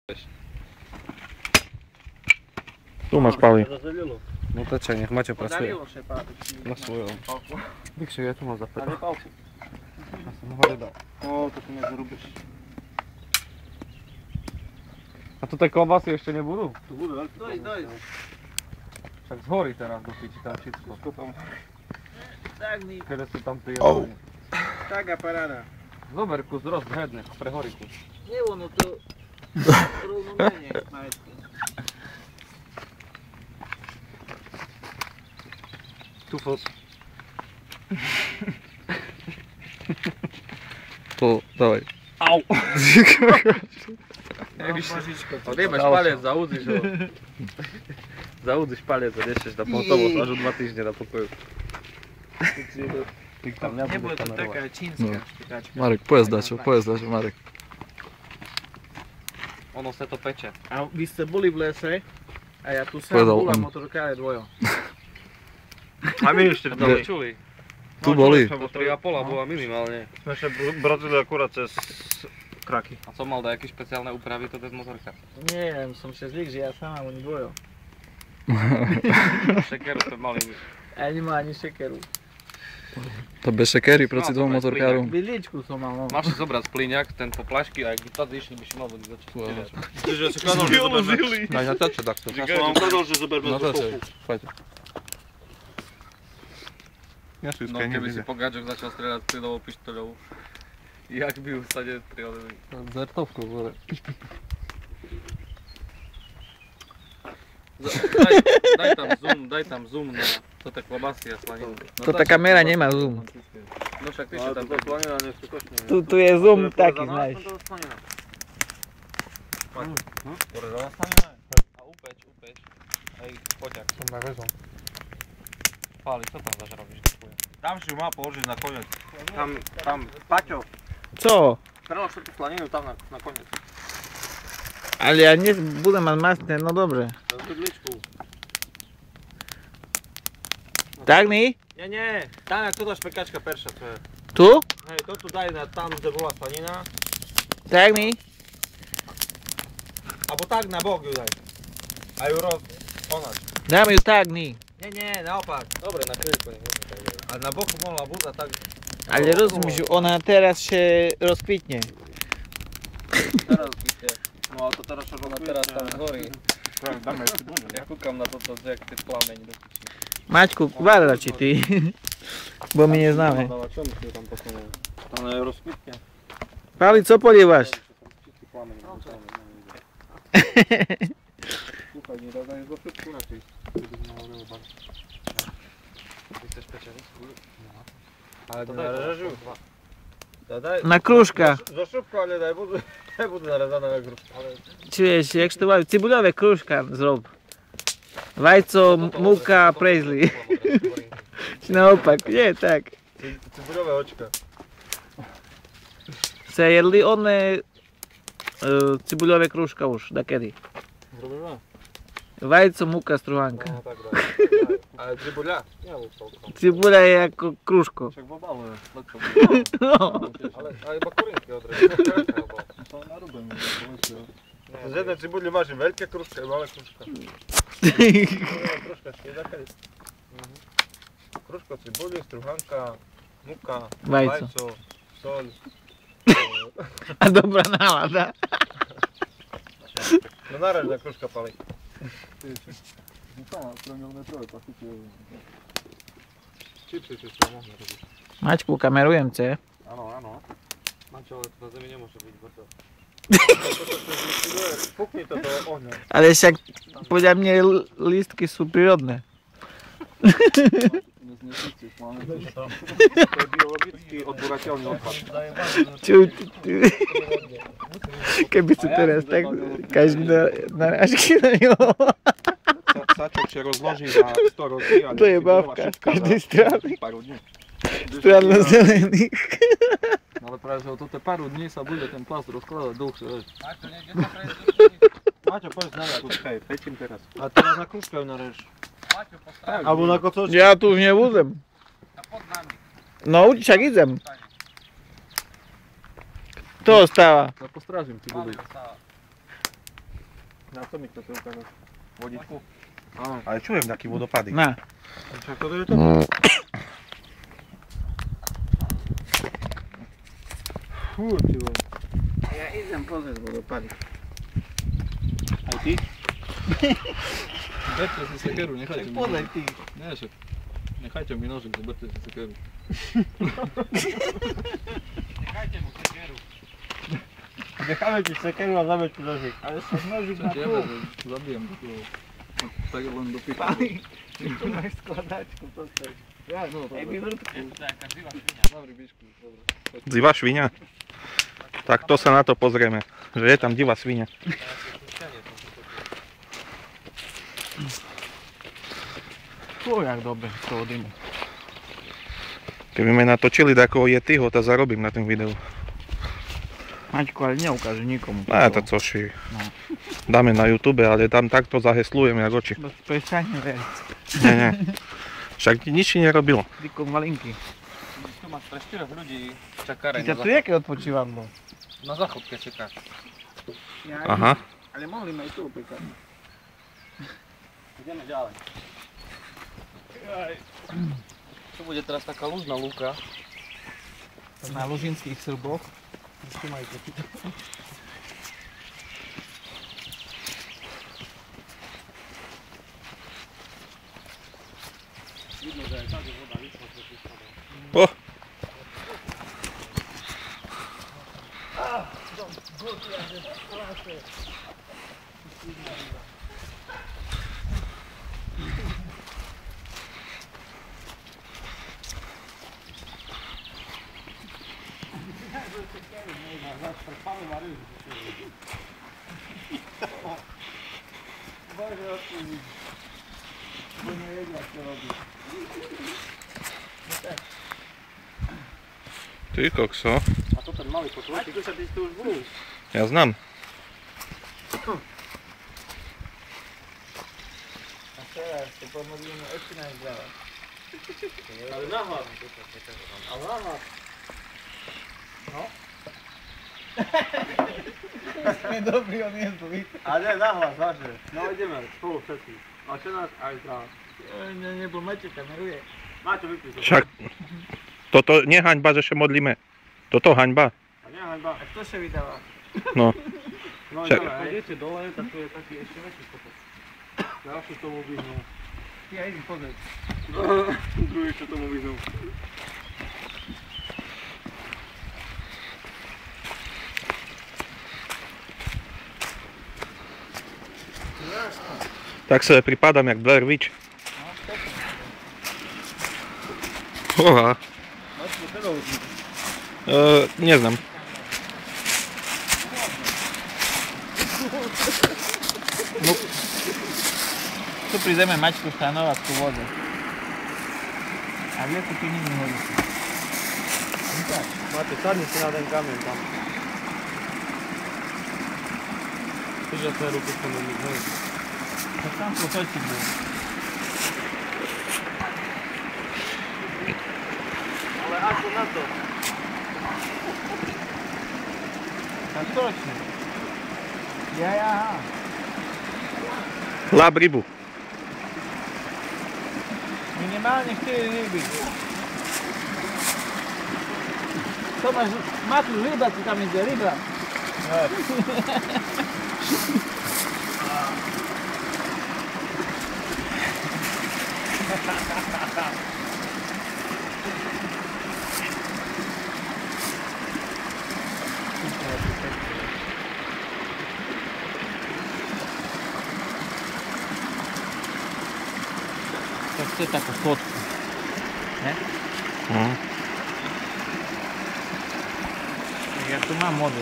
Tu máš Pali. No teče, nech Maťo pracuje. Na svojom. Dykšie, ja tu mám za A nie pałki. Ja som hore dal. O, to tu nie zarobisz. A to te klobasy ešte nebudú? Tu budú, ale daj. Však zhorí teraz do piči tam všetko. Wszystko tam. Tak mi, Kedy sú tam tie Au. taká paráda. Zober kus rost hedne, prehorí kus. Nie ono to rovno menej majetku. Tu fot. To, dawaj. Au! Odjebać palec, załudzisz ho. Załudzisz palec, odjedziesz na pohotovosť až o 2 týždne na pokoju. Nebude to taká čínska špikačka. Marek, povedz dačo, Marek. Ono sa to peče. A vy ste boli v lese a ja tu sám Povedal volám on. motorkáre dvojo. A my ešte To dali. čuli? Tu boli. Po 3,5 bola minimálne. Sme sa brotili akurát cez Kraky. A co mal dajaké špeciálne úpravy to ten motorka? Nie, som še zvyk, že ja sám mám oni dvojo. Šekeru to mali. A nemá ani šekeru. To bez šekery proti dvom motorkárom. Bydličku som mal, no. Máš si zobrať plíňak, ten poplašky a ak by tady išli, by si mal vodiť začať. Že si kladol, že zoberme. Daj na tače takto. Ja som vám kladol, že zoberme Na z tače, boku. fajte. No keby si Pogáčok začal strieľať plynovou pištoľou, jak by ju sa nestrieľali. Zertovku, vole. Daj tam zoom na toto klobasy a slaninu. To tá kamera nemá zoom. No však ty Ale čo tam toto slanina neskutočne. Tu je zoom taký, znaš. Porezaná slanina? A upeč. Hej, poďak. Som na väzom. Páli, čo tam zažrabíš? Tam si ju má položiť na koniec. Tam, Paťo, Co? prelož tú slaninu tam na koniec. Ale ja dnes budem mať masné, no dobre. Na bydličku. Tak mi? Nie, tam jak toto špekačka perša, to je. Tu? Hej, to tu daj na tam, kde bola slanina. Tak mi? Abo tak na bok ju daj. A ju roz... onač. Dáme ju tak mi. Nie, naopak. Dobre, na chvíľku nech tak ďalej. A na boku mohla byť a tak... Ale rozumieš, ona teraz še rozkvitne. Teraz píte. No ale to teraz čo Ona teraz tam zhorí. Dáme ešte bude, Ja kúkam na toto, jak ty plameň do piči. Maťku, kvar radši ty. Bo my neznáme. No, čo myslíš tam posunul? Tam je rozkvitne. Pali, co polievaš? Čistý plameň. Kúkaj, nie daj zo všetku radšej. Ty chceš pečerisku? Ale To ty daj narežeš ju? Daj. Na krúžka. Zo šupku, ale daj, budú narezané na krúžka. Čuješ, jak to majú? Cibuľové krúžka zrob. Vajco, múka, prejzli. Či naopak, nie, tak. Cibuľové očka. Ste jedli one cibuľové krúžka už, dakedy? Zrobíme? Vajco, múka, struhanka. No tak daj. Ale cibuľa? Nie, celkom. Cibuľa je ako krúžko. Však v obale, letko. No. Ale iba korinky odrežu. To narobím. Z jednej cibuľi máš veľké krúžka i malé krúžka. Krúžka šiedaká. Krúžko cibuli, struhanka, múka, Vajco. soľ. A dobrá nálada. No narež na krúžka Pali. Čipsy si čo môžeme robiť. Maťku, kamerujem ce. Áno. Mančo, ale to na zemi nemôže byť brdo. Pukni to do ohňa. Ale však podľa mňa lístky sú prírodné. To je biologický odborateľný odpad. Keby si teraz tak každý narážky na ňo. Sačok sa rozloží za 100 roky a To je bavka, každej strany. Strana zelených. Ale práve, že o toto pár dní sa bude ten plast rozkladať dlhšie, vieš. Maťo, poď na mňa, počkaj, pečím teraz. A teraz na krúžka ju narež. Alebo na kocočku. Ja tu už nebudem. No, však idem. Kto ostáva? Ja postrážim, ty budú. Na co mi to si ukážeš? Vodítku? Áno. Ale čujem taký vodopady. Na. Čak to je to? Fú, ty vole. Ja idem pozrieť vodopady. Aj ty? Berte si sekeru, nechajte mi Podaj nožik. ty. Nie, však. Nechajte mi nožik, zoberte si sekeru. Nechajte mu sekeru. Necháme ti sekeru a dáme ti nožik. Ale som nožik na Však tu. zabijem takého. Tak len do piču. Pani, tu máš skladačku, to stojí. Ja, no, Aj dobre. vyvrtku. Je to taká živá šviňa. Na rybičku, dobre. Divá šviňa. Tak to sa na to pozrieme, že je tam divá sviňa. Fú, jak dobre z toho dymu. Keby sme natočili takého Yetiho, to zarobím na tom videu. Maťko, ale neukáže nikomu. A to což dáme na YouTube, ale tam takto zaheslujem jak oči. Prestane veriť. Nie, nie. Však nič si nerobilo. Díko malinky. Tu máš pre 4 ľudí čakáreň Ty tu je, keď odpočívam bol. na záchodke čakáš. Aha. Ale mohli ma aj tu opekať. Ideme ďalej. Tu bude teraz taká ľudná lúka. Na lužinských Srboch. Ešte majú to. Vidno, že aj tady voda vyšla proti schodom. O, Bože, odpúšť. Bo nevedia, čo robí. ty kokso. A to ten malý potlačík. Maťko, sa ty tu už bol. Ja znam. A teraz to pomodlíme ešte najzdrava. Ale nahlas. Ale nahlas. Sme dobrí, on je zlý. Ale nie, nahlas, vážne. No ideme, spolu všetci. A čo nás aj zdravá. Nebo Maťo kameruje. Maťo, vypí to. Však toto nie haňba, že sa modlíme. Toto haňba. A nie, haňba. A kto sa vydáva? No. No Však- ideme, keď idete dole, tak to je taký ešte väčší kopec. Ďalší tomu vyhnú. Ja idem pozrieť. Druhý, čo tomu vyhnú. Tak sa pripadám jak Blair Witch. Oha. Maťko, teda už. Neznám. Tu pri zeme Maťku stanovať tú vodu. A vieku tu nikdy hodí. Máte, sadni si na ten kameň tam. Tyže tvoje ruky v tom hej. Tak tam to točí bol. Ale ako na to? Tak točne. Aha. Lab rybu. Minimálne 4 ryby. To máš, Matúš, ryba ti tam ide, ryba. Tak chce takú fotku. Mhm. Tak ja tu mám model.